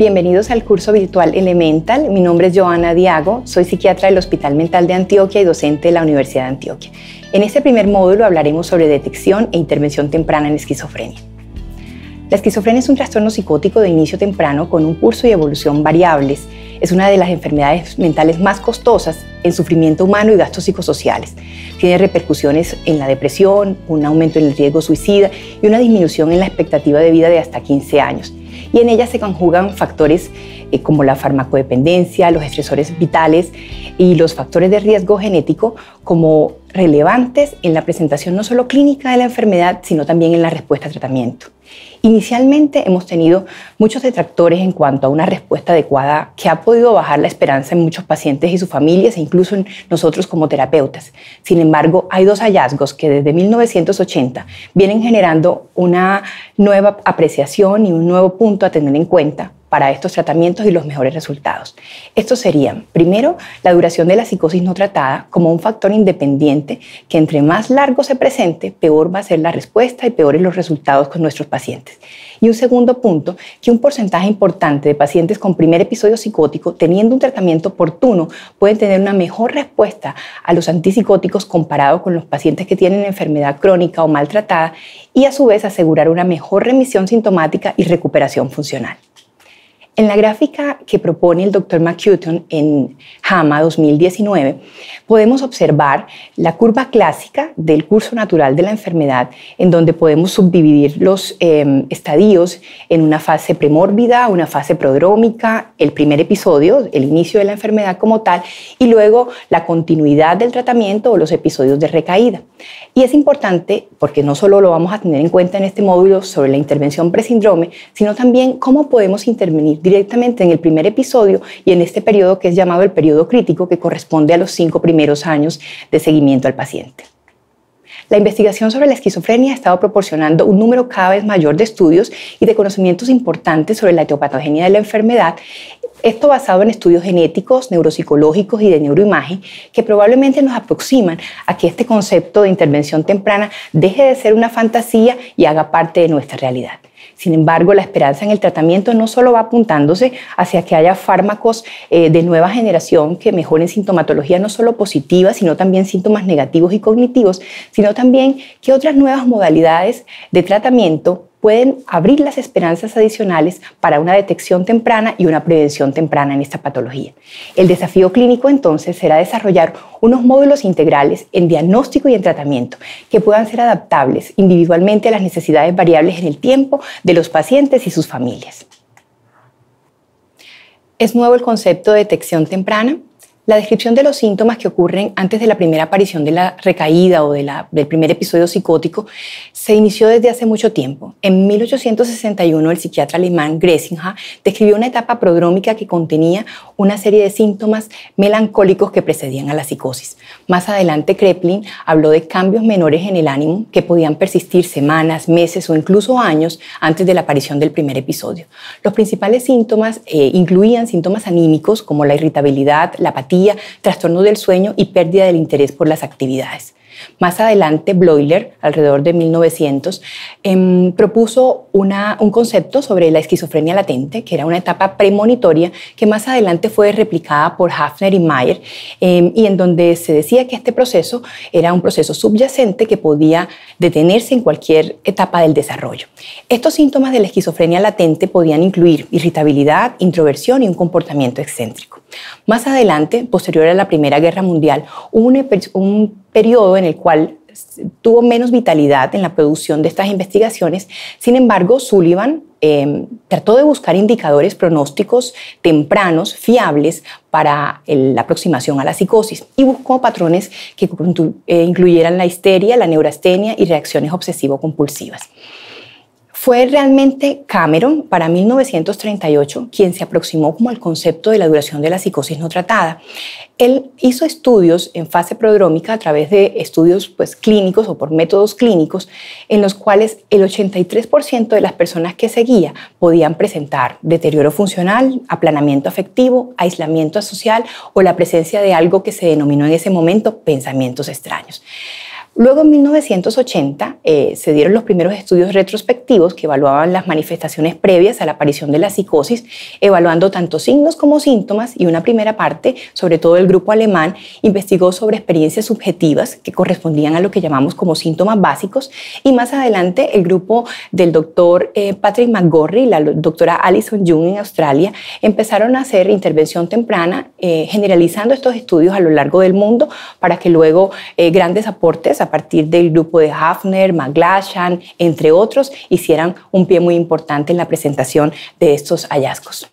Bienvenidos al curso virtual Elemental. Mi nombre es Joana Diago, soy psiquiatra del Hospital Mental de Antioquia y docente de la Universidad de Antioquia. En este primer módulo hablaremos sobre detección e intervención temprana en esquizofrenia. La esquizofrenia es un trastorno psicótico de inicio temprano con un curso y evolución variables. Es una de las enfermedades mentales más costosas en sufrimiento humano y gastos psicosociales. Tiene repercusiones en la depresión, un aumento en el riesgo suicida y una disminución en la expectativa de vida de hasta 15 años. Y en ella se conjugan factores como la farmacodependencia, los estresores vitales y los factores de riesgo genético como relevantes en la presentación no solo clínica de la enfermedad, sino también en la respuesta a tratamiento. Inicialmente hemos tenido muchos detractores en cuanto a una respuesta adecuada que ha podido bajar la esperanza en muchos pacientes y sus familias e incluso en nosotros como terapeutas. Sin embargo, hay dos hallazgos que desde 1980 vienen generando una nueva apreciación y un nuevo punto a tener en cuenta para estos tratamientos y los mejores resultados. Estos serían, primero, la duración de la psicosis no tratada como un factor independiente que entre más largo se presente, peor va a ser la respuesta y peores los resultados con nuestros pacientes. Y un segundo punto, que un porcentaje importante de pacientes con primer episodio psicótico, teniendo un tratamiento oportuno, pueden tener una mejor respuesta a los antipsicóticos comparado con los pacientes que tienen enfermedad crónica o maltratada y a su vez asegurar una mejor remisión sintomática y recuperación funcional. En la gráfica que propone el Dr. McCutcheon en JAMA 2019, podemos observar la curva clásica del curso natural de la enfermedad, en donde podemos subdividir los estadios en una fase premórbida, una fase prodrómica, el primer episodio, el inicio de la enfermedad como tal, y luego la continuidad del tratamiento o los episodios de recaída. Y es importante porque no solo lo vamos a tener en cuenta en este módulo sobre la intervención presíndrome, sino también cómo podemos intervenir directamente en el primer episodio y en este periodo que es llamado el periodo crítico, que corresponde a los 5 primeros años de seguimiento al paciente. La investigación sobre la esquizofrenia ha estado proporcionando un número cada vez mayor de estudios y de conocimientos importantes sobre la etiopatogenia de la enfermedad, esto basado en estudios genéticos, neuropsicológicos y de neuroimagen que probablemente nos aproximan a que este concepto de intervención temprana deje de ser una fantasía y haga parte de nuestra realidad. Sin embargo, la esperanza en el tratamiento no solo va apuntándose hacia que haya fármacos de nueva generación que mejoren sintomatología no solo positiva, sino también síntomas negativos y cognitivos, sino también que otras nuevas modalidades de tratamiento pueden abrir las esperanzas adicionales para una detección temprana y una prevención temprana en esta patología. El desafío clínico entonces será desarrollar unos módulos integrales en diagnóstico y en tratamiento que puedan ser adaptables individualmente a las necesidades variables en el tiempo de los pacientes y sus familias. ¿Es nuevo el concepto de detección temprana? La descripción de los síntomas que ocurren antes de la primera aparición de la recaída o del primer episodio psicótico se inició desde hace mucho tiempo. En 1861, el psiquiatra alemán Gressingham describió una etapa prodrómica que contenía una serie de síntomas melancólicos que precedían a la psicosis. Más adelante, Kraepelin habló de cambios menores en el ánimo que podían persistir semanas, meses o incluso años antes de la aparición del primer episodio. Los principales síntomas incluían síntomas anímicos como la irritabilidad, la apatía, trastorno del sueño y pérdida del interés por las actividades. Más adelante, Bleuler, alrededor de 1900, propuso un concepto sobre la esquizofrenia latente, que era una etapa premonitoria que más adelante fue replicada por Hafner y Mayer, y en donde se decía que este proceso era un proceso subyacente que podía detenerse en cualquier etapa del desarrollo. Estos síntomas de la esquizofrenia latente podían incluir irritabilidad, introversión y un comportamiento excéntrico. Más adelante, posterior a la Primera Guerra Mundial, hubo un periodo en el cual tuvo menos vitalidad en la producción de estas investigaciones. Sin embargo, Sullivan trató de buscar indicadores pronósticos tempranos, fiables, para la aproximación a la psicosis y buscó patrones que incluyeran la histeria, la neurastenia y reacciones obsesivo-compulsivas. Fue realmente Cameron, para 1938, quien se aproximó como al concepto de la duración de la psicosis no tratada. Él hizo estudios en fase prodrómica a través de estudios clínicos o por métodos clínicos en los cuales el 83% de las personas que seguía podían presentar deterioro funcional, aplanamiento afectivo, aislamiento social o la presencia de algo que se denominó en ese momento pensamientos extraños. Luego, en 1980, se dieron los primeros estudios retrospectivos que evaluaban las manifestaciones previas a la aparición de la psicosis, evaluando tanto signos como síntomas, y una primera parte, sobre todo el grupo alemán, investigó sobre experiencias subjetivas que correspondían a lo que llamamos como síntomas básicos, y más adelante el grupo del doctor Patrick McGorry y la doctora Alison Jung en Australia empezaron a hacer intervención temprana, generalizando estos estudios a lo largo del mundo para que luego grandes aportes a partir del grupo de Hafner, McGlashan, entre otros, hicieran un pie muy importante en la presentación de estos hallazgos.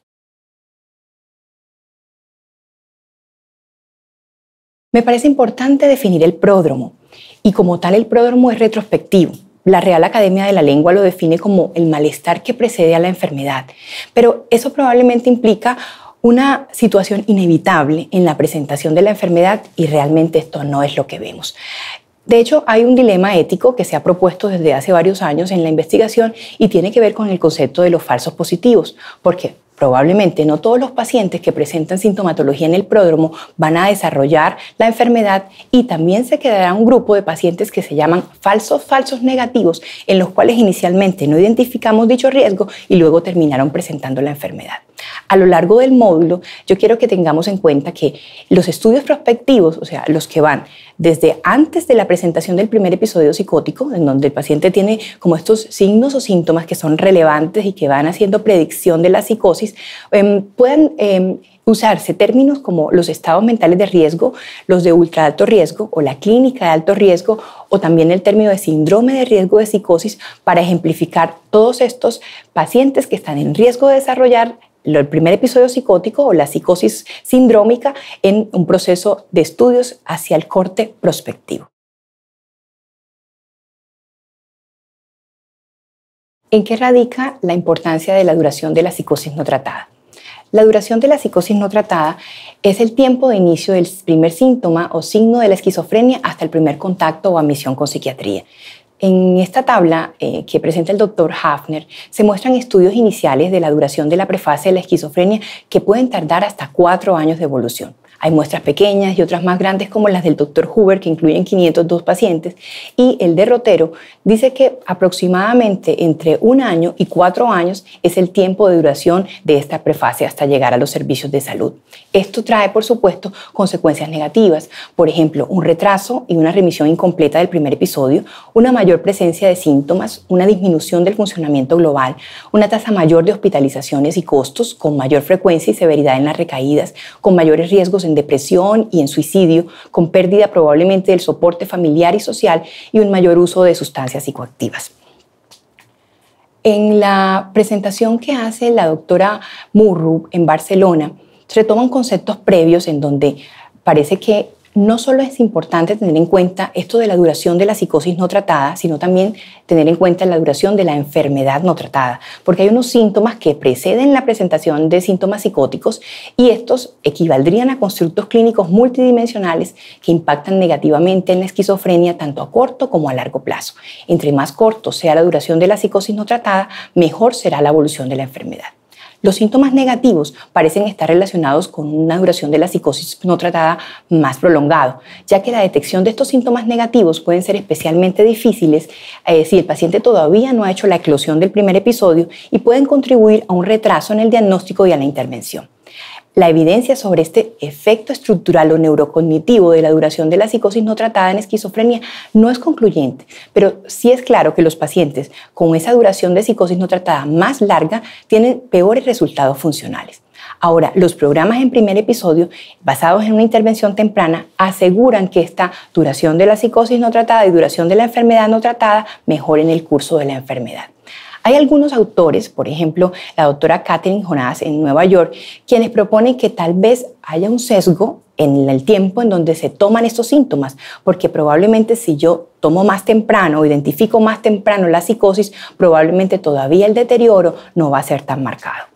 Me parece importante definir el pródromo, y como tal el pródromo es retrospectivo. La Real Academia de la Lengua lo define como el malestar que precede a la enfermedad, pero eso probablemente implica una situación inevitable en la presentación de la enfermedad, y realmente esto no es lo que vemos. De hecho, hay un dilema ético que se ha propuesto desde hace varios años en la investigación y tiene que ver con el concepto de los falsos positivos, porque probablemente no todos los pacientes que presentan sintomatología en el pródromo van a desarrollar la enfermedad, y también se quedará un grupo de pacientes que se llaman falsos negativos, en los cuales inicialmente no identificamos dicho riesgo y luego terminaron presentando la enfermedad. A lo largo del módulo, yo quiero que tengamos en cuenta que los estudios prospectivos, o sea, los que van desde antes de la presentación del primer episodio psicótico, en donde el paciente tiene como estos signos o síntomas que son relevantes y que van haciendo predicción de la psicosis, pueden usarse términos como los estados mentales de riesgo, los de ultra alto riesgo o la clínica de alto riesgo, o también el término de síndrome de riesgo de psicosis, para ejemplificar todos estos pacientes que están en riesgo de desarrollar el primer episodio psicótico o la psicosis sindrómica en un proceso de estudios hacia el corte prospectivo. ¿En qué radica la importancia de la duración de la psicosis no tratada? La duración de la psicosis no tratada es el tiempo de inicio del primer síntoma o signo de la esquizofrenia hasta el primer contacto o admisión con psiquiatría. En esta tabla que presenta el doctor Hafner se muestran estudios iniciales de la duración de la prefase de la esquizofrenia que pueden tardar hasta 4 años de evolución. Hay muestras pequeñas y otras más grandes como las del Dr. Huber, que incluyen 502 pacientes, y el derrotero dice que aproximadamente entre 1 año y 4 años es el tiempo de duración de esta prefase hasta llegar a los servicios de salud. Esto trae, por supuesto, consecuencias negativas, por ejemplo, un retraso y una remisión incompleta del primer episodio, una mayor presencia de síntomas, una disminución del funcionamiento global, una tasa mayor de hospitalizaciones y costos, con mayor frecuencia y severidad en las recaídas, con mayores riesgos en depresión y en suicidio, con pérdida probablemente del soporte familiar y social, y un mayor uso de sustancias psicoactivas. En la presentación que hace la doctora Murru en Barcelona, se retoman conceptos previos en donde parece que no solo es importante tener en cuenta esto de la duración de la psicosis no tratada, sino también tener en cuenta la duración de la enfermedad no tratada, porque hay unos síntomas que preceden la presentación de síntomas psicóticos, y estos equivaldrían a constructos clínicos multidimensionales que impactan negativamente en la esquizofrenia tanto a corto como a largo plazo. Entre más corto sea la duración de la psicosis no tratada, mejor será la evolución de la enfermedad. Los síntomas negativos parecen estar relacionados con una duración de la psicosis no tratada más prolongado, ya que la detección de estos síntomas negativos pueden ser especialmente difíciles si el paciente todavía no ha hecho la eclosión del primer episodio, y pueden contribuir a un retraso en el diagnóstico y a la intervención. La evidencia sobre este efecto estructural o neurocognitivo de la duración de la psicosis no tratada en esquizofrenia no es concluyente, pero sí es claro que los pacientes con esa duración de psicosis no tratada más larga tienen peores resultados funcionales. Ahora, los programas en primer episodio, basados en una intervención temprana, aseguran que esta duración de la psicosis no tratada y duración de la enfermedad no tratada mejoren el curso de la enfermedad. Hay algunos autores, por ejemplo, la doctora Catherine Jonas en Nueva York, quienes proponen que tal vez haya un sesgo en el tiempo en donde se toman estos síntomas, porque probablemente si yo tomo más temprano o identifico más temprano la psicosis, probablemente todavía el deterioro no va a ser tan marcado.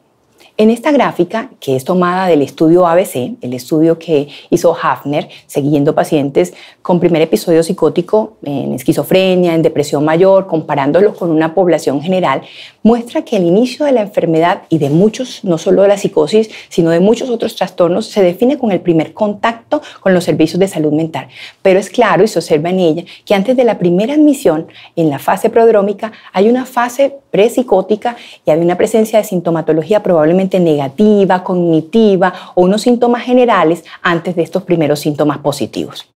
En esta gráfica, que es tomada del estudio ABC, el estudio que hizo Hafner, siguiendo pacientes con primer episodio psicótico en esquizofrenia, en depresión mayor, comparándolos con una población general, muestra que el inicio de la enfermedad y de muchos, no solo de la psicosis, sino de muchos otros trastornos, se define con el primer contacto con los servicios de salud mental. Pero es claro, y se observa en ella, que antes de la primera admisión, en la fase prodrómica, hay una fase prepsicótica y hay una presencia de sintomatología probablemente negativa, cognitiva o unos síntomas generales antes de estos primeros síntomas positivos.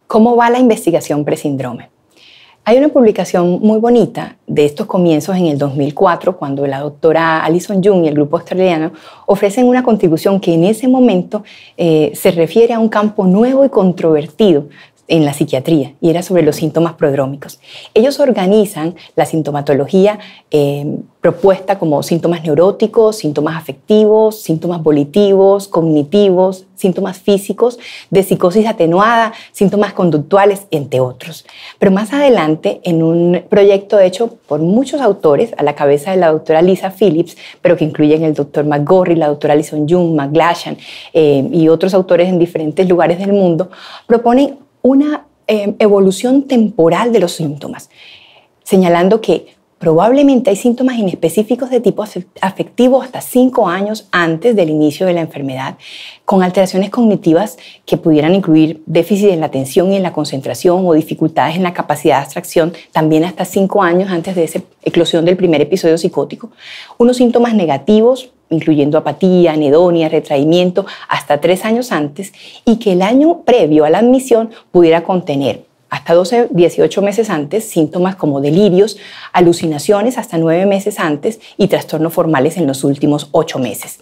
¿Cómo va la investigación presíndrome? Hay una publicación muy bonita de estos comienzos en el 2004, cuando la doctora Alison Jung y el grupo australiano ofrecen una contribución que en ese momento se refiere a un campo nuevo y controvertido en la psiquiatría, y era sobre los síntomas prodrómicos. Ellos organizan la sintomatología propuesta como síntomas neuróticos, síntomas afectivos, síntomas volitivos, cognitivos, síntomas físicos, de psicosis atenuada, síntomas conductuales, entre otros. Pero más adelante, en un proyecto hecho por muchos autores, a la cabeza de la doctora Lisa Phillips, pero que incluyen el doctor McGorry, la doctora Alison Jung, McGlashan y otros autores en diferentes lugares del mundo, proponen una evolución temporal de los síntomas, señalando que probablemente hay síntomas inespecíficos de tipo afectivo hasta 5 años antes del inicio de la enfermedad, con alteraciones cognitivas que pudieran incluir déficit en la atención y en la concentración o dificultades en la capacidad de abstracción, también hasta 5 años antes de esa eclosión del primer episodio psicótico. Unos síntomas negativos, incluyendo apatía, anedonia, retraimiento, hasta 3 años antes, y que el año previo a la admisión pudiera contener hasta 12, 18 meses antes síntomas como delirios, alucinaciones hasta 9 meses antes y trastornos formales en los últimos 8 meses.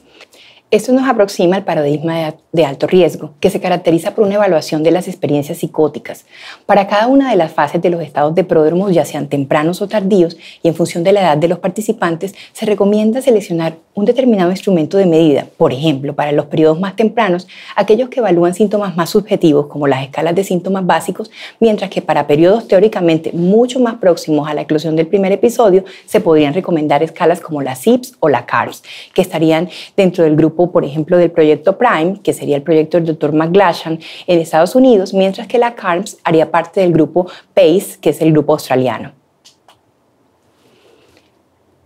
Esto nos aproxima al paradigma de alto riesgo, que se caracteriza por una evaluación de las experiencias psicóticas. Para cada una de las fases de los estados de pródromos, ya sean tempranos o tardíos, y en función de la edad de los participantes, se recomienda seleccionar un determinado instrumento de medida. Por ejemplo, para los periodos más tempranos, aquellos que evalúan síntomas más subjetivos, como las escalas de síntomas básicos, mientras que para periodos teóricamente mucho más próximos a la eclosión del primer episodio, se podrían recomendar escalas como la SIPS o la CARS, que estarían dentro del grupo, por ejemplo, del proyecto PRIME, que sería el proyecto del Dr. McGlashan en Estados Unidos, mientras que la CARMS haría parte del grupo PACE, que es el grupo australiano.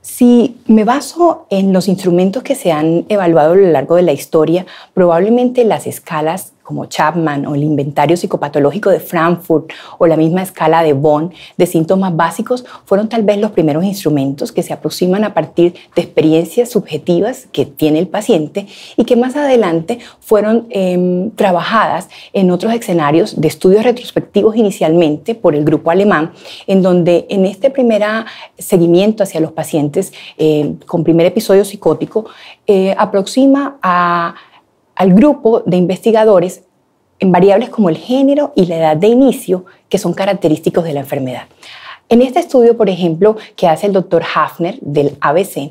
Si me baso en los instrumentos que se han evaluado a lo largo de la historia, probablemente las escalas como Chapman o el inventario psicopatológico de Frankfurt o la misma escala de Bonn de síntomas básicos fueron tal vez los primeros instrumentos que se aproximan a partir de experiencias subjetivas que tiene el paciente y que más adelante fueron trabajadas en otros escenarios de estudios retrospectivos inicialmente por el grupo alemán, en donde en este primer seguimiento hacia los pacientes con primer episodio psicótico aproxima al grupo de investigadores en variables como el género y la edad de inicio, que son característicos de la enfermedad. En este estudio, por ejemplo, que hace el doctor Hafner del ABC,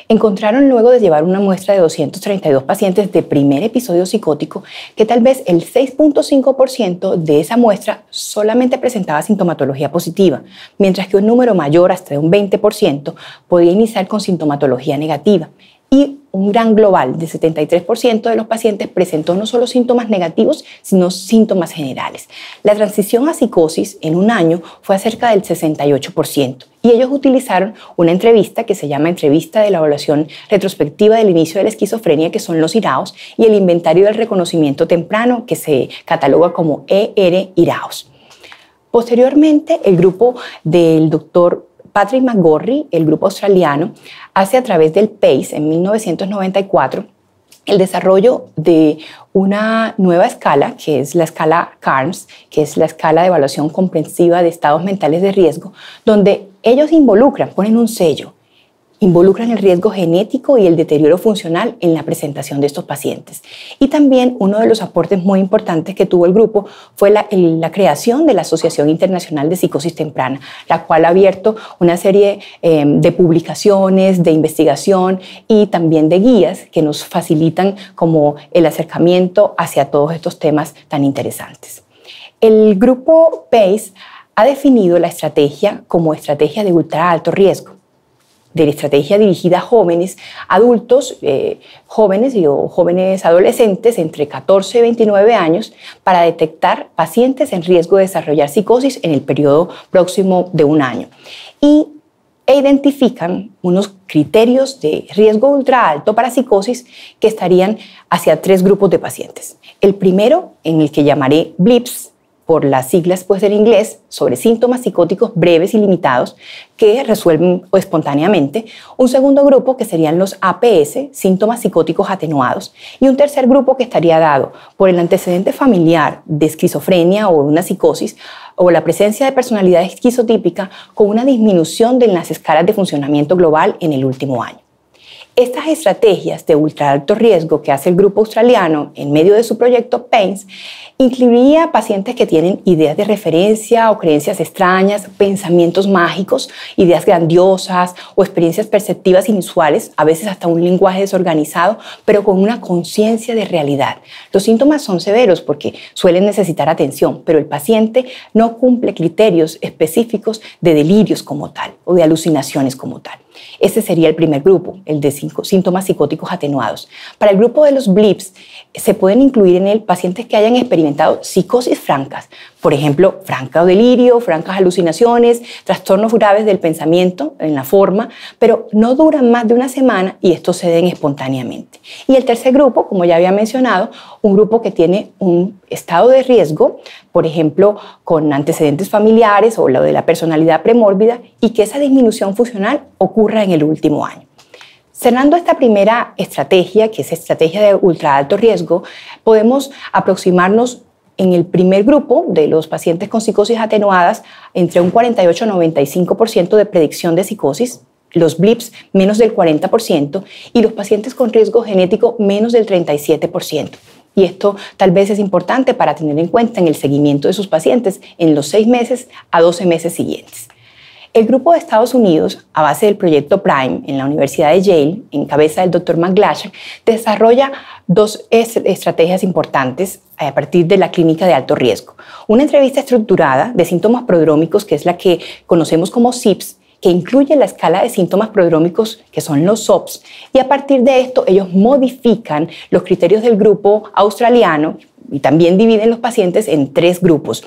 encontraron luego de llevar una muestra de 232 pacientes de primer episodio psicótico que tal vez el 6.5% de esa muestra solamente presentaba sintomatología positiva, mientras que un número mayor, hasta de un 20%, podía iniciar con sintomatología negativa. Y un gran global de 73% de los pacientes presentó no solo síntomas negativos, sino síntomas generales. La transición a psicosis en un año fue acerca del 68%. Y ellos utilizaron una entrevista que se llama Entrevista de la Evaluación Retrospectiva del Inicio de la Esquizofrenia, que son los IRAOS, y el Inventario del Reconocimiento Temprano, que se cataloga como ER-IRAOS. Posteriormente, el grupo del doctor Patrick McGorry, el grupo australiano, hace a través del PACE en 1994 el desarrollo de una nueva escala, que es la escala CARMS, que es la escala de evaluación comprensiva de estados mentales de riesgo, donde ellos ponen un sello, involucran el riesgo genético y el deterioro funcional en la presentación de estos pacientes. Y también uno de los aportes muy importantes que tuvo el grupo fue la creación de la Asociación Internacional de Psicosis Temprana, la cual ha abierto una serie de publicaciones, de investigación y también de guías que nos facilitan como el acercamiento hacia todos estos temas tan interesantes. El grupo PACE ha definido la estrategia como estrategia de ultra alto riesgo. de la estrategia dirigida a jóvenes, adultos, jóvenes o jóvenes adolescentes entre 14 y 29 años para detectar pacientes en riesgo de desarrollar psicosis en el periodo próximo de un año. E identifican unos criterios de riesgo ultra alto para psicosis que estarían hacia 3 grupos de pacientes. El primero, en el que llamaré BLIPS, por las siglas pues en inglés, sobre síntomas psicóticos breves y limitados que resuelven espontáneamente. Un segundo grupo que serían los APS, síntomas psicóticos atenuados. Y un tercer grupo que estaría dado por el antecedente familiar de esquizofrenia o una psicosis o la presencia de personalidad esquizotípica con una disminución de las escalas de funcionamiento global en el último año. Estas estrategias de ultra alto riesgo que hace el grupo australiano en medio de su proyecto PAINS incluiría pacientes que tienen ideas de referencia o creencias extrañas, pensamientos mágicos, ideas grandiosas o experiencias perceptivas inusuales, a veces hasta un lenguaje desorganizado, pero con una conciencia de realidad. Los síntomas son severos porque suelen necesitar atención, pero el paciente no cumple criterios específicos de delirios como tal o de alucinaciones como tal. Ese sería el primer grupo, el de síntomas psicóticos atenuados. Para el grupo de los BLIPS se pueden incluir en él pacientes que hayan experimentado psicosis francas, por ejemplo, franco delirio, francas alucinaciones, trastornos graves del pensamiento en la forma, pero no duran más de una semana y estos se den espontáneamente. Y el tercer grupo, como ya había mencionado, un grupo que tiene un estado de riesgo, por ejemplo, con antecedentes familiares o lo de la personalidad premórbida y que esa disminución funcional ocurra en el último año. Cerrando esta primera estrategia, que es estrategia de ultra alto riesgo, podemos aproximarnos en el primer grupo de los pacientes con psicosis atenuadas entre un 48 a 95% de predicción de psicosis, los BLIPS menos del 40% y los pacientes con riesgo genético menos del 37%. Y esto tal vez es importante para tener en cuenta en el seguimiento de sus pacientes en los 6 meses a 12 meses siguientes. El grupo de Estados Unidos, a base del proyecto PRIME en la Universidad de Yale, en cabeza del Dr. McGlasher, desarrolla 2 estrategias importantes a partir de la clínica de alto riesgo. Una entrevista estructurada de síntomas prodrómicos, que es la que conocemos como SIPS, que incluye la escala de síntomas prodrómicos, que son los SOPS, y a partir de esto ellos modifican los criterios del grupo australiano y también dividen los pacientes en 3 grupos.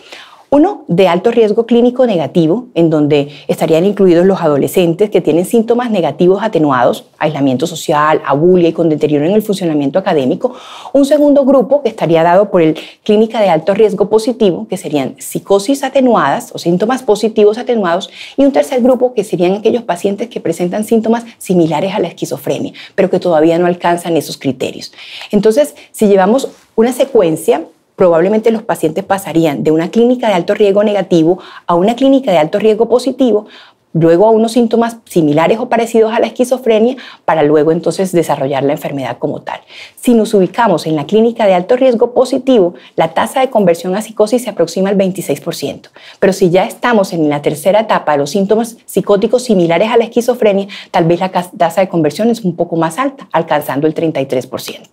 Uno de alto riesgo clínico negativo, en donde estarían incluidos los adolescentes que tienen síntomas negativos atenuados, aislamiento social, abulia y con deterioro en el funcionamiento académico. Un segundo grupo que estaría dado por el clínica de alto riesgo positivo, que serían psicosis atenuadas o síntomas positivos atenuados. Y un tercer grupo que serían aquellos pacientes que presentan síntomas similares a la esquizofrenia, pero que todavía no alcanzan esos criterios. Entonces, si llevamos una secuencia, probablemente los pacientes pasarían de una clínica de alto riesgo negativo a una clínica de alto riesgo positivo, luego a unos síntomas similares o parecidos a la esquizofrenia, para luego entonces desarrollar la enfermedad como tal. Si nos ubicamos en la clínica de alto riesgo positivo, la tasa de conversión a psicosis se aproxima al 26%. Pero si ya estamos en la tercera etapa de los síntomas psicóticos similares a la esquizofrenia, tal vez la tasa de conversión es un poco más alta, alcanzando el 33%.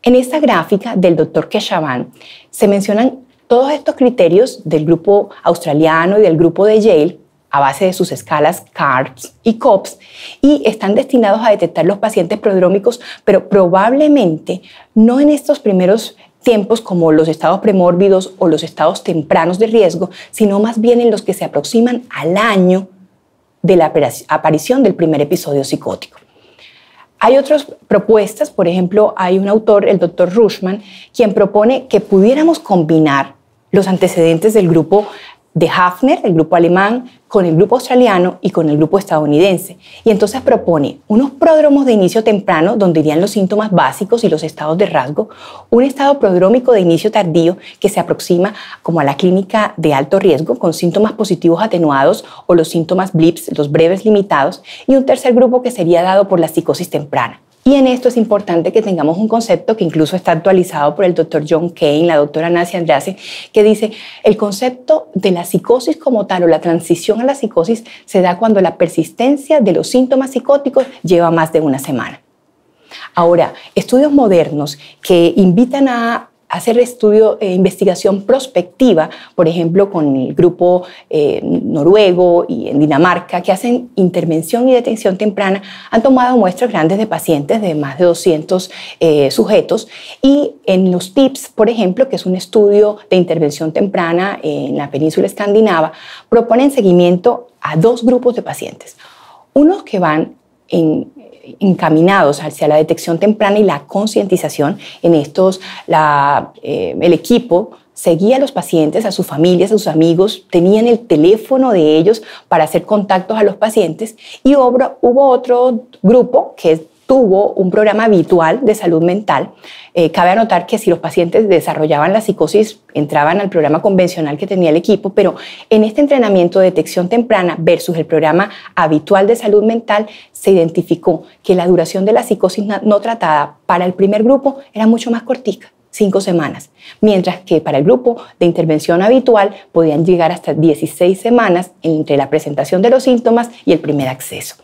En esta gráfica del Dr. Keshavan se mencionan todos estos criterios del grupo australiano y del grupo de Yale a base de sus escalas CARPS y COPS y están destinados a detectar los pacientes prodrómicos, pero probablemente no en estos primeros tiempos como los estados premórbidos o los estados tempranos de riesgo, sino más bien en los que se aproximan al año de la aparición del primer episodio psicótico. Hay otras propuestas, por ejemplo, hay un autor, el Dr. Rushman, quien propone que pudiéramos combinar los antecedentes del grupo de Hafner, el grupo alemán, con el grupo australiano y con el grupo estadounidense. Y entonces propone unos pródromos de inicio temprano, donde irían los síntomas básicos y los estados de rasgo, un estado prodrómico de inicio tardío que se aproxima como a la clínica de alto riesgo, con síntomas positivos atenuados o los síntomas BLIPS, los breves limitados, y un tercer grupo que sería dado por la psicosis temprana. Y en esto es importante que tengamos un concepto que incluso está actualizado por el Dr. John Kane, la doctora Nancy Andreasen, que dice el concepto de la psicosis como tal o la transición a la psicosis se da cuando la persistencia de los síntomas psicóticos lleva más de una semana. Ahora, estudios modernos que invitan a hacer investigación prospectiva, por ejemplo, con el grupo noruego y en Dinamarca, que hacen intervención y detección temprana, han tomado muestras grandes de pacientes, de más de 200 sujetos, y en los TIPS, por ejemplo, que es un estudio de intervención temprana en la península escandinava, proponen seguimiento a 2 grupos de pacientes. Unos que van encaminados hacia la detección temprana y la concientización. En estos, el equipo seguía a los pacientes, a sus familias, a sus amigos, tenían el teléfono de ellos para hacer contactos a los pacientes, y hubo otro grupo que tuvo un programa habitual de salud mental. Cabe anotar que si los pacientes desarrollaban la psicosis, entraban al programa convencional que tenía el equipo, pero en este entrenamiento de detección temprana versus el programa habitual de salud mental, se identificó que la duración de la psicosis no tratada para el primer grupo era mucho más cortica, 5 semanas, mientras que para el grupo de intervención habitual podían llegar hasta 16 semanas entre la presentación de los síntomas y el primer acceso.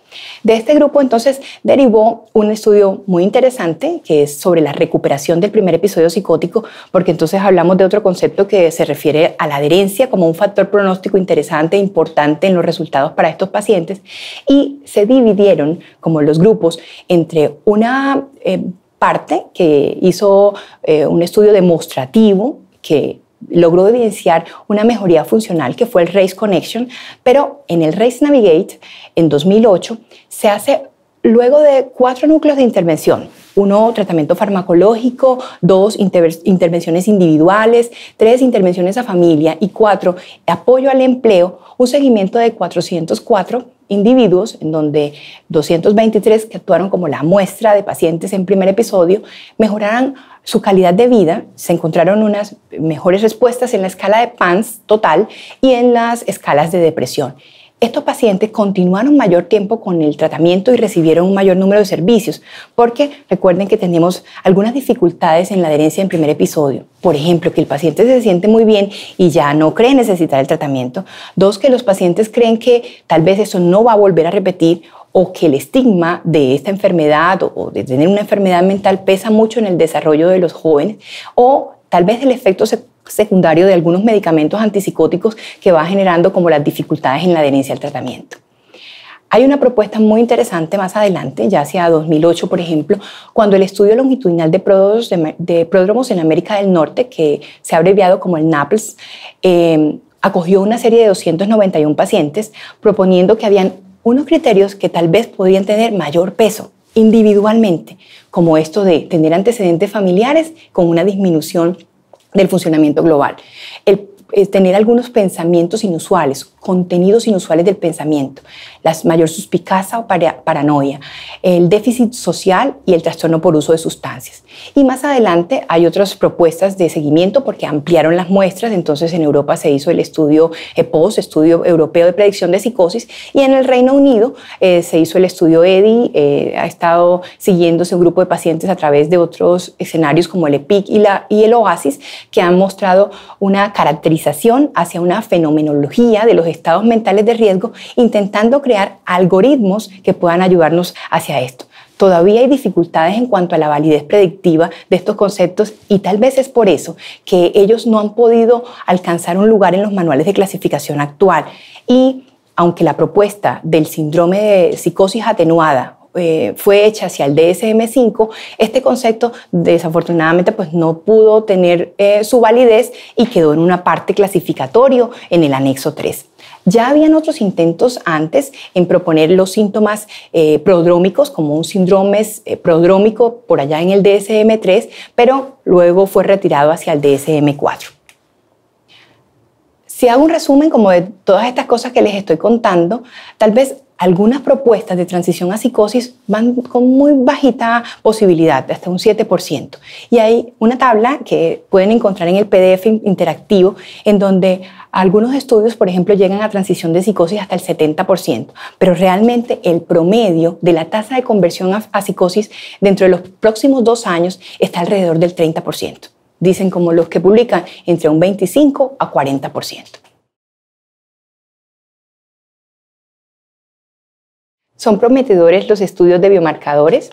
De este grupo entonces derivó un estudio muy interesante que es sobre la recuperación del primer episodio psicótico, porque entonces hablamos de otro concepto que se refiere a la adherencia como un factor pronóstico interesante e importante en los resultados para estos pacientes, y se dividieron como los grupos entre una parte que hizo un estudio demostrativo que logró evidenciar una mejoría funcional, que fue el RACE Connection, pero en el RACE Navigate, en 2008, se hace luego de 4 núcleos de intervención: 1, tratamiento farmacológico; 2, intervenciones individuales; 3, intervenciones a familia; y 4, apoyo al empleo, un seguimiento de 404 individuos, en donde 223 que actuaron como la muestra de pacientes en primer episodio mejoraron su calidad de vida. Se encontraron unas mejores respuestas en la escala de PANSS total y en las escalas de depresión. Estos pacientes continuaron mayor tiempo con el tratamiento y recibieron un mayor número de servicios, porque recuerden que tenemos algunas dificultades en la adherencia en primer episodio. Por ejemplo, que el paciente se siente muy bien y ya no cree necesitar el tratamiento. 2, que los pacientes creen que tal vez eso no va a volver a repetir, o que el estigma de esta enfermedad o de tener una enfermedad mental pesa mucho en el desarrollo de los jóvenes, o tal vez el efecto secundario de algunos medicamentos antipsicóticos que va generando como las dificultades en la adherencia al tratamiento. Hay una propuesta muy interesante más adelante, ya hacia 2008, por ejemplo, cuando el estudio longitudinal de pródromos en América del Norte, que se ha abreviado como el NAPLS, acogió una serie de 291 pacientes, proponiendo que habían unos criterios que tal vez podrían tener mayor peso individualmente, como esto de tener antecedentes familiares con una disminución del funcionamiento global, el tener algunos pensamientos inusuales, contenidos inusuales del pensamiento, la mayor suspicacia o paranoia, el déficit social y el trastorno por uso de sustancias. Y más adelante hay otras propuestas de seguimiento porque ampliaron las muestras. Entonces en Europa se hizo el estudio EPOS, Estudio Europeo de Predicción de Psicosis, y en el Reino Unido se hizo el estudio EDI. Ha estado siguiéndose un grupo de pacientes a través de otros escenarios como el EPIC y el OASIS, que han mostrado una caracterización hacia una fenomenología de los estados mentales de riesgo, intentando crear algoritmos que puedan ayudarnos hacia esto. Todavía hay dificultades en cuanto a la validez predictiva de estos conceptos, y tal vez es por eso que ellos no han podido alcanzar un lugar en los manuales de clasificación actual. Y aunque la propuesta del síndrome de psicosis atenuada fue hecha hacia el DSM-5, este concepto desafortunadamente pues no pudo tener su validez y quedó en una parte clasificatorio en el anexo 3. Ya habían otros intentos antes en proponer los síntomas prodrómicos como un síndrome prodrómico por allá en el DSM-3, pero luego fue retirado hacia el DSM-4. Si hago un resumen como de todas estas cosas que les estoy contando, tal vez algunas propuestas de transición a psicosis van con muy bajita posibilidad, hasta un 7%. Y hay una tabla que pueden encontrar en el PDF interactivo, en donde algunos estudios, por ejemplo, llegan a transición de psicosis hasta el 70%, pero realmente el promedio de la tasa de conversión a psicosis dentro de los próximos 2 años está alrededor del 30%. Dicen como los que publican entre un 25 a 40%. Son prometedores los estudios de biomarcadores.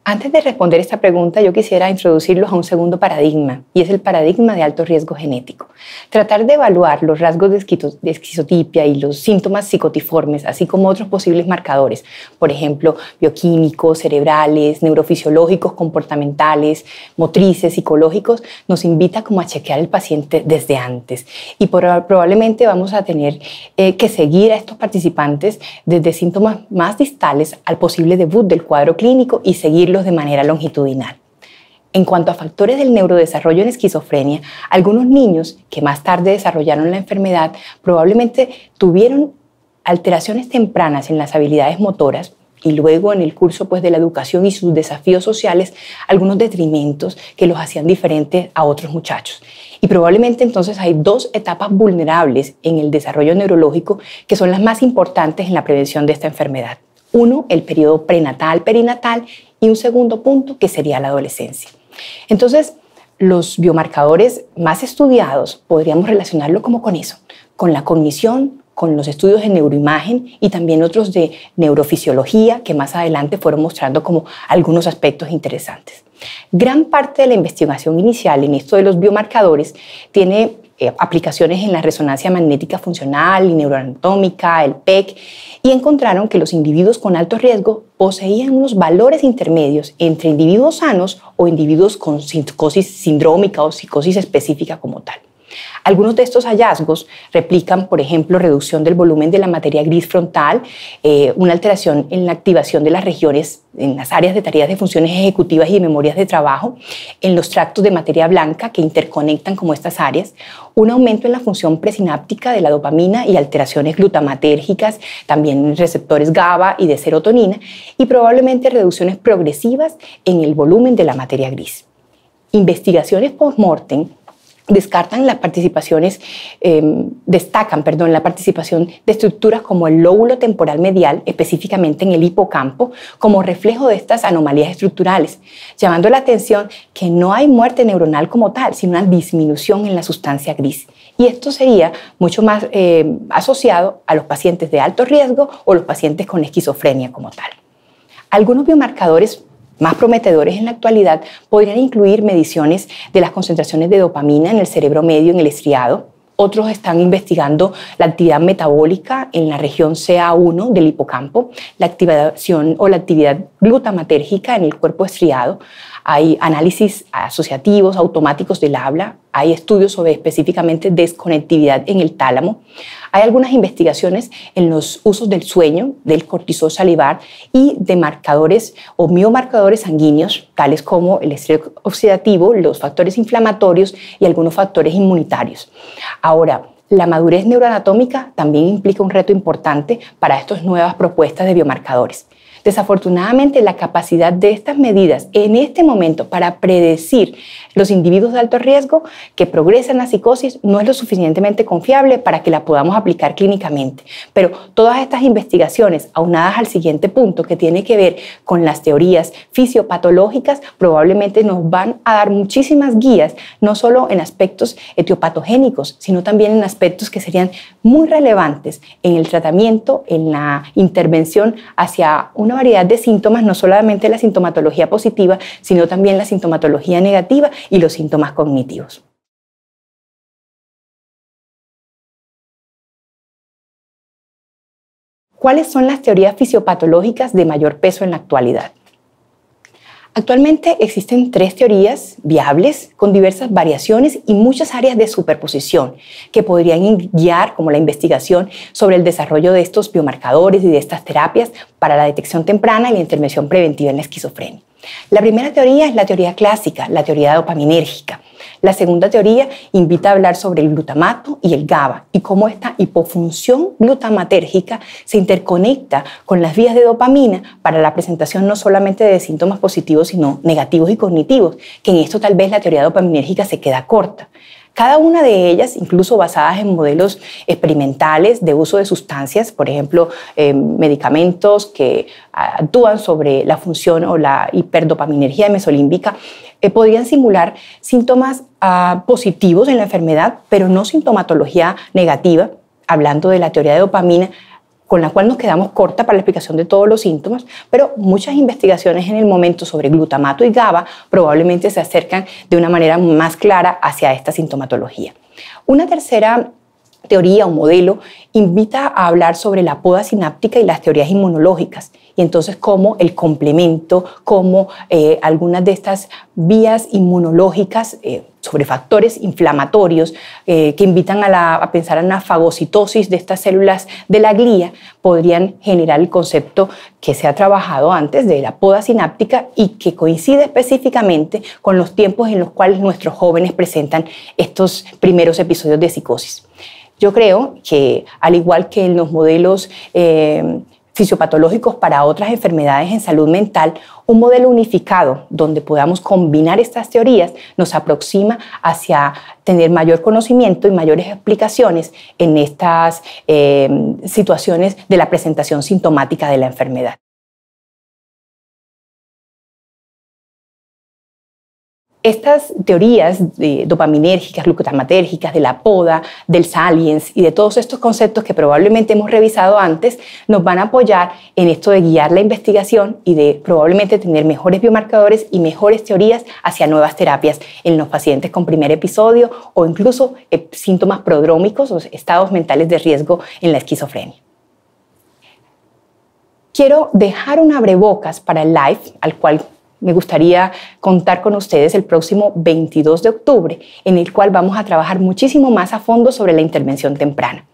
Antes de responder esta pregunta, yo quisiera introducirlos a un segundo paradigma, y es el paradigma de alto riesgo genético. Tratar de evaluar los rasgos de esquizotipia y los síntomas psicotiformes, así como otros posibles marcadores, por ejemplo, bioquímicos, cerebrales, neurofisiológicos, comportamentales, motrices, psicológicos, nos invita como a chequear al paciente desde antes. Y probablemente vamos a tener que seguir a estos participantes desde síntomas más distales al posible debut del cuadro clínico y seguirlos de manera longitudinal. En cuanto a factores del neurodesarrollo en esquizofrenia, algunos niños que más tarde desarrollaron la enfermedad probablemente tuvieron alteraciones tempranas en las habilidades motoras y luego en el curso de la educación y sus desafíos sociales, algunos detrimentos que los hacían diferentes a otros muchachos. Y probablemente entonces hay dos etapas vulnerables en el desarrollo neurológico que son las más importantes en la prevención de esta enfermedad. Uno, el periodo prenatal, perinatal, y un segundo punto que sería la adolescencia. Entonces, los biomarcadores más estudiados podríamos relacionarlo como con eso, con la cognición, con los estudios de neuroimagen y también otros de neurofisiología que más adelante fueron mostrando como algunos aspectos interesantes. Gran parte de la investigación inicial en esto de los biomarcadores tiene aplicaciones en la resonancia magnética funcional y neuroanatómica, el PEC, y encontraron que los individuos con alto riesgo poseían unos valores intermedios entre individuos sanos o individuos con psicosis sindrómica o psicosis específica como tal. Algunos de estos hallazgos replican, por ejemplo, reducción del volumen de la materia gris frontal, una alteración en la activación de las regiones en las áreas de tareas de funciones ejecutivas y de memorias de trabajo, en los tractos de materia blanca que interconectan como estas áreas, un aumento en la función presináptica de la dopamina y alteraciones glutamatérgicas, también en receptores GABA y de serotonina, y probablemente reducciones progresivas en el volumen de la materia gris. Investigaciones post-mortem destacan la participación de estructuras como el lóbulo temporal medial, específicamente en el hipocampo, como reflejo de estas anomalías estructurales, llamando la atención que no hay muerte neuronal como tal, sino una disminución en la sustancia gris. Y esto sería mucho más asociado a los pacientes de alto riesgo o los pacientes con esquizofrenia como tal. Algunos biomarcadores más prometedores en la actualidad podrían incluir mediciones de las concentraciones de dopamina en el cerebro medio en el estriado. Otros están investigando la actividad metabólica en la región CA1 del hipocampo, la activación o la actividad glutamatérgica en el cuerpo estriado. Hay análisis asociativos automáticos del habla, hay estudios sobre específicamente desconectividad en el tálamo. Hay algunas investigaciones en los usos del sueño, del cortisol salivar y de marcadores o miomarcadores sanguíneos, tales como el estrés oxidativo, los factores inflamatorios y algunos factores inmunitarios. Ahora, la madurez neuroanatómica también implica un reto importante para estas nuevas propuestas de biomarcadores. Desafortunadamente, la capacidad de estas medidas en este momento para predecir los individuos de alto riesgo que progresan a psicosis no es lo suficientemente confiable para que la podamos aplicar clínicamente. Pero todas estas investigaciones, aunadas al siguiente punto que tiene que ver con las teorías fisiopatológicas, probablemente nos van a dar muchísimas guías, no solo en aspectos etiopatogénicos, sino también en aspectos que serían muy relevantes en el tratamiento, en la intervención hacia una variedad de síntomas, no solamente la sintomatología positiva, sino también la sintomatología negativa y los síntomas cognitivos. ¿Cuáles son las teorías fisiopatológicas de mayor peso en la actualidad? Actualmente existen 3 teorías viables con diversas variaciones y muchas áreas de superposición que podrían guiar como la investigación sobre el desarrollo de estos biomarcadores y de estas terapias para la detección temprana y la intervención preventiva en la esquizofrenia. La primera teoría es la teoría clásica, la teoría dopaminérgica. La segunda teoría invita a hablar sobre el glutamato y el GABA y cómo esta hipofunción glutamatérgica se interconecta con las vías de dopamina para la presentación no solamente de síntomas positivos, sino negativos y cognitivos, que en esto tal vez la teoría dopaminérgica se queda corta. Cada una de ellas, incluso basadas en modelos experimentales de uso de sustancias, por ejemplo, medicamentos que actúan sobre la función o la hiperdopaminergia mesolímbica, podrían simular síntomas positivos en la enfermedad, pero no sintomatología negativa, hablando de la teoría de dopamina, con la cual nos quedamos corta para la explicación de todos los síntomas, pero muchas investigaciones en el momento sobre glutamato y GABA probablemente se acercan de una manera más clara hacia esta sintomatología. Una tercera teoría o modelo invita a hablar sobre la poda sináptica y las teorías inmunológicas, y entonces cómo el complemento, cómo algunas de estas vías inmunológicas sobre factores inflamatorios que invitan a pensar en una fagocitosis de estas células de la glía podrían generar el concepto que se ha trabajado antes de la poda sináptica y que coincide específicamente con los tiempos en los cuales nuestros jóvenes presentan estos primeros episodios de psicosis. Yo creo que, al igual que en los modelos fisiopatológicos para otras enfermedades en salud mental, un modelo unificado donde podamos combinar estas teorías nos aproxima hacia tener mayor conocimiento y mayores explicaciones en estas situaciones de la presentación sintomática de la enfermedad. Estas teorías dopaminérgicas, glucotamatérgicas, de la poda, del salience y de todos estos conceptos que probablemente hemos revisado antes nos van a apoyar en esto de guiar la investigación y de probablemente tener mejores biomarcadores y mejores teorías hacia nuevas terapias en los pacientes con primer episodio o incluso síntomas prodrómicos o estados mentales de riesgo en la esquizofrenia. Quiero dejar un abrebocas para el live al cual me gustaría contar con ustedes el próximo 22 de octubre, en el cual vamos a trabajar muchísimo más a fondo sobre la intervención temprana.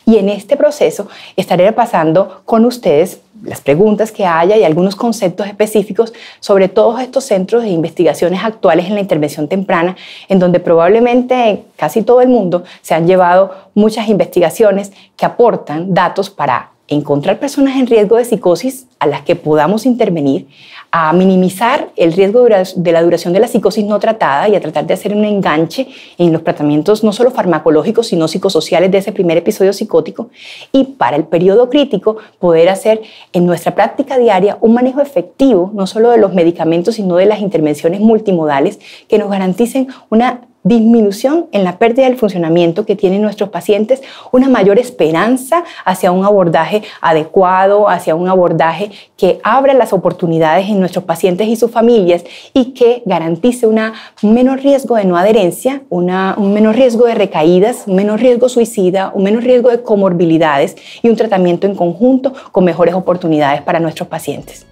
Y en este proceso estaré repasando con ustedes las preguntas que haya y algunos conceptos específicos sobre todos estos centros de investigaciones actuales en la intervención temprana, en donde probablemente en casi todo el mundo se han llevado muchas investigaciones que aportan datos para encontrar personas en riesgo de psicosis a las que podamos intervenir, a minimizar el riesgo de la duración de la psicosis no tratada y a tratar de hacer un enganche en los tratamientos no solo farmacológicos, sino psicosociales de ese primer episodio psicótico, y para el periodo crítico poder hacer en nuestra práctica diaria un manejo efectivo no solo de los medicamentos, sino de las intervenciones multimodales que nos garanticen una disminución en la pérdida del funcionamiento que tienen nuestros pacientes, una mayor esperanza hacia un abordaje adecuado, hacia un abordaje que abra las oportunidades en nuestros pacientes y sus familias y que garantice un menor riesgo de no adherencia, un menor riesgo de recaídas, un menor riesgo suicida, un menor riesgo de comorbilidades y un tratamiento en conjunto con mejores oportunidades para nuestros pacientes.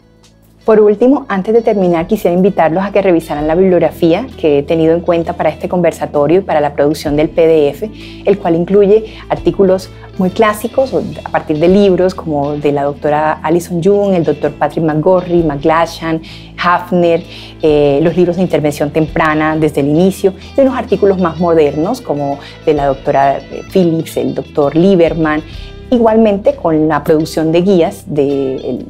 Por último, antes de terminar, quisiera invitarlos a que revisaran la bibliografía que he tenido en cuenta para este conversatorio y para la producción del PDF, el cual incluye artículos muy clásicos a partir de libros como de la doctora Alison Jung, el doctor Patrick McGorry, McGlashan, Hafner, los libros de intervención temprana desde el inicio, y unos artículos más modernos como de la doctora Phillips, el doctor Lieberman, igualmente con la producción de guías del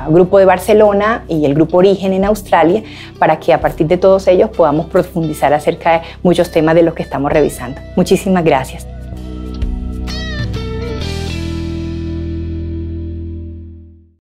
Grupo de Barcelona y el Grupo Origen en Australia, para que a partir de todos ellos podamos profundizar acerca de muchos temas de los que estamos revisando. Muchísimas gracias.